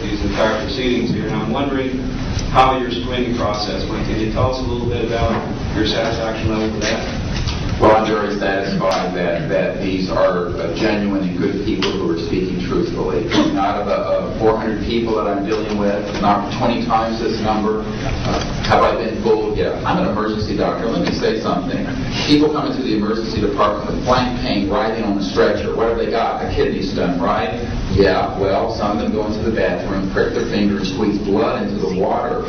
these entire proceedings here, and I'm wondering how your screening process went. Can you tell us a little bit about your satisfaction level with that? Well, I'm very satisfied that these are genuine and good people who are speaking truthfully. Out of the 400 people that I'm dealing with, not 20 times this number, have I been fooled? Yeah. I'm an emergency doctor. Let me say something. People come into the emergency department with flank pain, writhing on a stretcher. What have they got? A kidney stone, right? Yeah, well, some of them go into the bathroom, prick their finger, and squeeze blood into the water,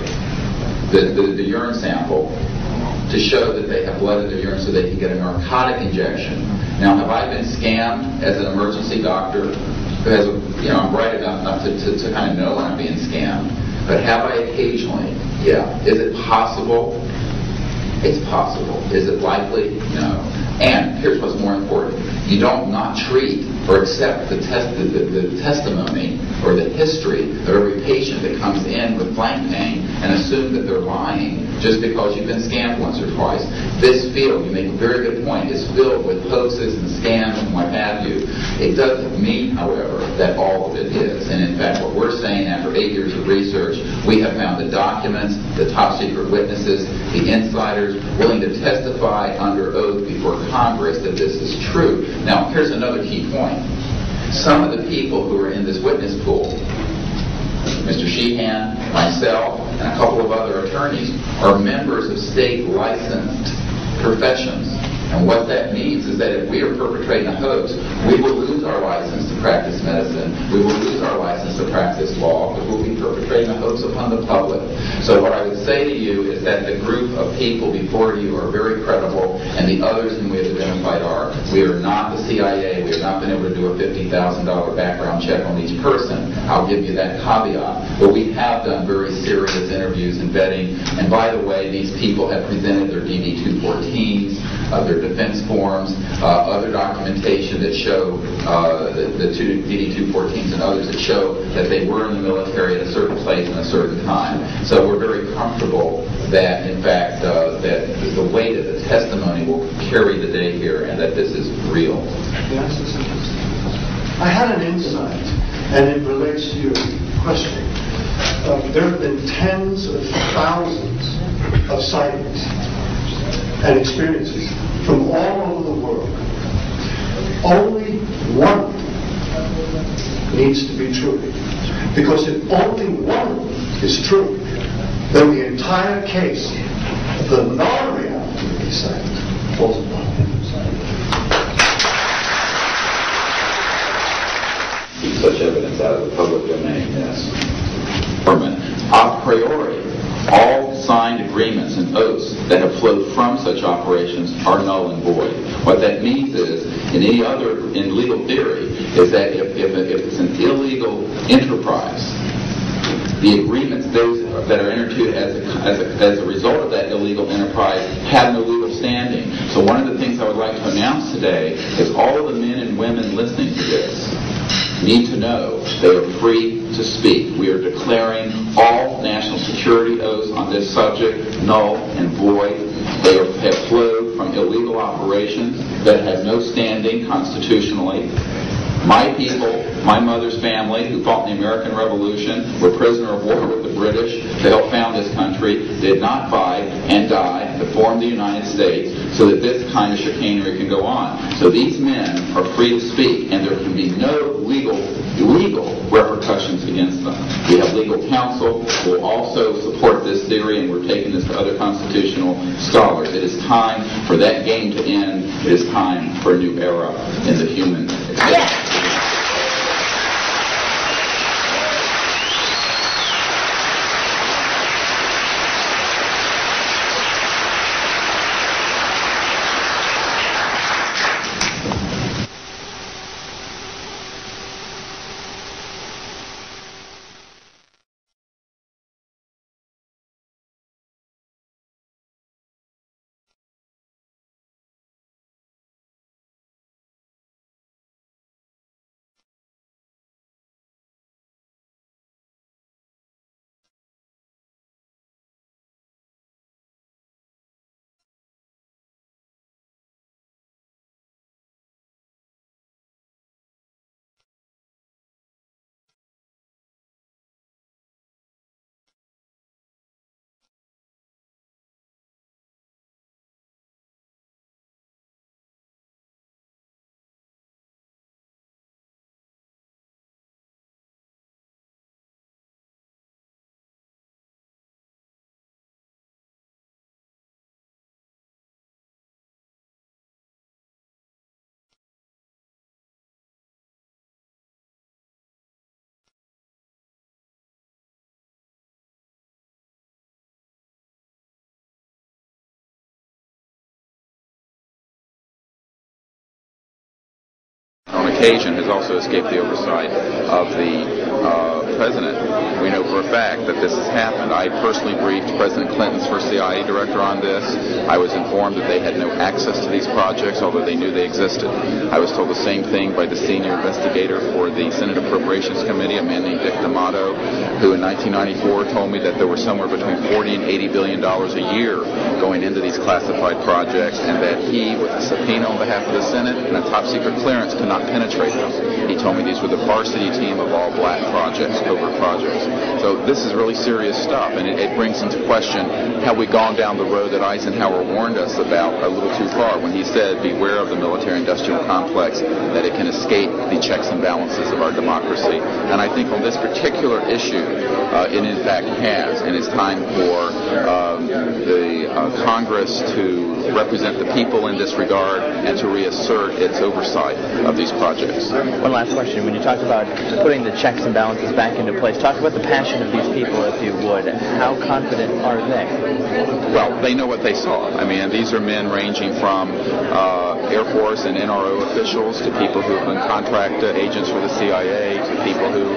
the urine sample, to show that they have blood in their urine so they can get a narcotic injection. Now, have I been scammed as an emergency doctor? Who has I'm bright enough not to kind of know when I'm being scammed. But have I occasionally? Yeah. Is it possible? It's possible. Is it likely? No. And here's what's more important. You don't not treat or accept the testimony or the history of every patient that comes in with flank pain and assume that they're lying just because you've been scammed once or twice. This field, you make a very good point, is filled with hoaxes and scams and what have you. It doesn't mean, however, that all of it is. And in fact, what we're saying after 8 years of research, we have found the documents, the top secret witnesses, the insiders willing to testify under oath before Congress that this is true. Now, here's another key point. Some of the people who are in this witness pool, Mr. Sheehan, myself, and a couple of other attorneys, are members of state licensed professions. And what that means is that if we are perpetrating a hoax, we will lose our license to practice medicine, we will lose our license to practice law, because we'll be perpetrating a hoax upon the public. So what I would say to you is that the group of people before you are very credible, and the others whom we have identified are. We are not the CIA. We have not been able to do a $50,000 background check on each person. I'll give you that caveat. But we have done very serious interviews and vetting. And by the way, these people have presented their DD-214s, their defense forms, other documentation that show the two DD-214s and others that show that they were in the military at a certain place and a certain time. So we're very comfortable that, in fact, that the weight of the testimony will carry the day here and that this is real. Yes, this is interesting. I had an insight, and it relates to your question. There have been tens of thousands of sightings and experiences from all over the world. Only one needs to be true. Because if only one is true, then the entire case of the non-reality of these sightings falls apart. Keep such evidence out of the public domain, yes. A priori, all signed agreements and oaths that have flowed from such operations are null and void. What that means is, in legal theory, is that if it's an illegal enterprise, the agreements those that are entered into as a result of that illegal enterprise have no legal standing. So one of the things I would like to announce today is all of the men and women listening to this need to know they are free to speak. We are declaring all national security oaths on this subject null and void. They have flowed from illegal operations that have no standing constitutionally. My people, my mother's family, who fought in the American Revolution, were prisoner of war with the British to help found this country, did not fight and die to form the United States so that this kind of chicanery can go on. So these men are free to speak, and there can be no legal repercussions against them. We have legal counsel who will also support this theory, and we're taking this to other constitutional scholars. It is time for that game to end. It is time for a new era in the human experience. occasion has also escaped the oversight of the President. We know for a fact that this has happened. I personally briefed President Clinton's first CIA director on this. I was informed that they had no access to these projects, although they knew they existed. I was told the same thing by the senior investigator for the Senate Appropriations Committee, a man named Dick D'Amato, who in 1994 told me that there was somewhere between $40 and $80 billion a year going into these classified projects, and that he, with a subpoena on behalf of the Senate and a top-secret clearance, could not penetrate them. He told me these were the varsity team of all black projects, covert projects. So this is really serious stuff, and it brings into question, have we gone down the road that Eisenhower warned us about a little too far when he said, beware of the military-industrial complex, that it can escape the checks and balances of our democracy. And I think on this particular issue, it in fact has, and it's time for the Congress to represent the people in this regard and to reassert its oversight of these projects. One last question. When you talk about putting the checks and balances back into place, talk about the passion of these people, if you would. How confident are they? Well, they know what they saw. I mean, these are men ranging from Air Force and NRO officials to people who have been contract agents for the CIA to people who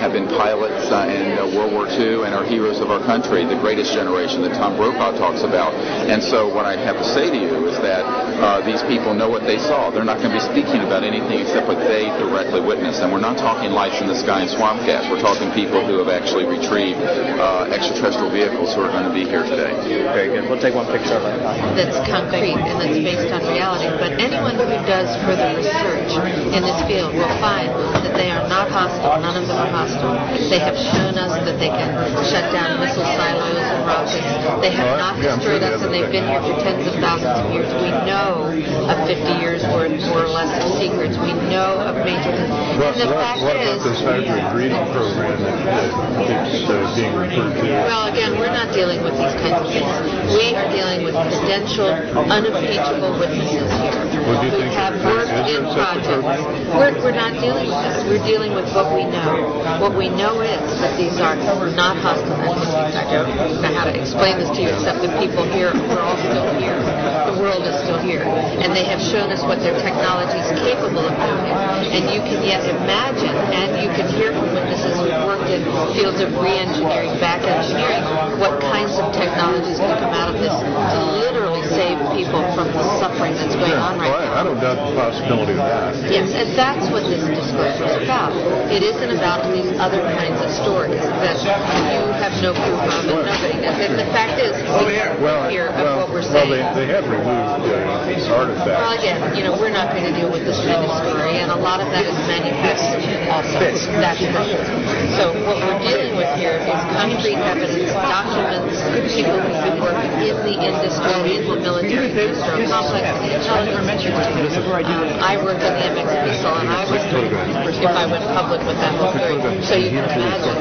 have been pilots in World War II and are heroes of our country, the greatest generation that Tom Brokaw talks about. And so what I have to say to you is that these people know what they saw. They're not going to be speaking about anything except what they directly witnessed. And we're not talking lights in the sky and swamp gas. We're talking people who have actually retrieved extraterrestrial vehicles who are going to be here today. Very good. We'll take one picture of it. That's concrete and that's based on reality. But anyone who does further research in this field will find that they are not hostile. None of them are hostile. They have shown us that they can shut down missile silos and rockets. They have not destroyed us, and they've been here for tens of thousands of years. We know of 50 years worth, more or less, of secrets. We know of major... What about this hybrid breeding program that keeps being referred to? Well, again, we're not dealing with these kinds of things. We are dealing with credentialed, unimpeachable witnesses here who have worked in projects. We're not dealing with that. We're dealing with what we know. What we know is that these are not hostile entities. I don't know how to explain this to you, except that people here, we're all still here. The world is still here. And they have shown us what their technology is capable of doing. And you can yet imagine, and you can hear from witnesses who've worked in fields of re-engineering, back engineering, what kinds of technologies can come out of this to literally save people from the suffering that's going on right now. I don't doubt the possibility of that. Yes, and that's what this disclosure is about. It isn't about these other kinds of stories that you have no proof of and nobody does. And the fact is, we hear of what we're saying. Well, they have removed artifacts. Well, again, we're not going to deal with this kind of story, and a lot of that is manufactured also. That's the truth. So what we're dealing with here is concrete evidence, documents, people who've been working in the industry, in the military industrial complex, in the intelligence industry. I worked on the MX missile, and I was told if I went public with that whole story. So you can imagine.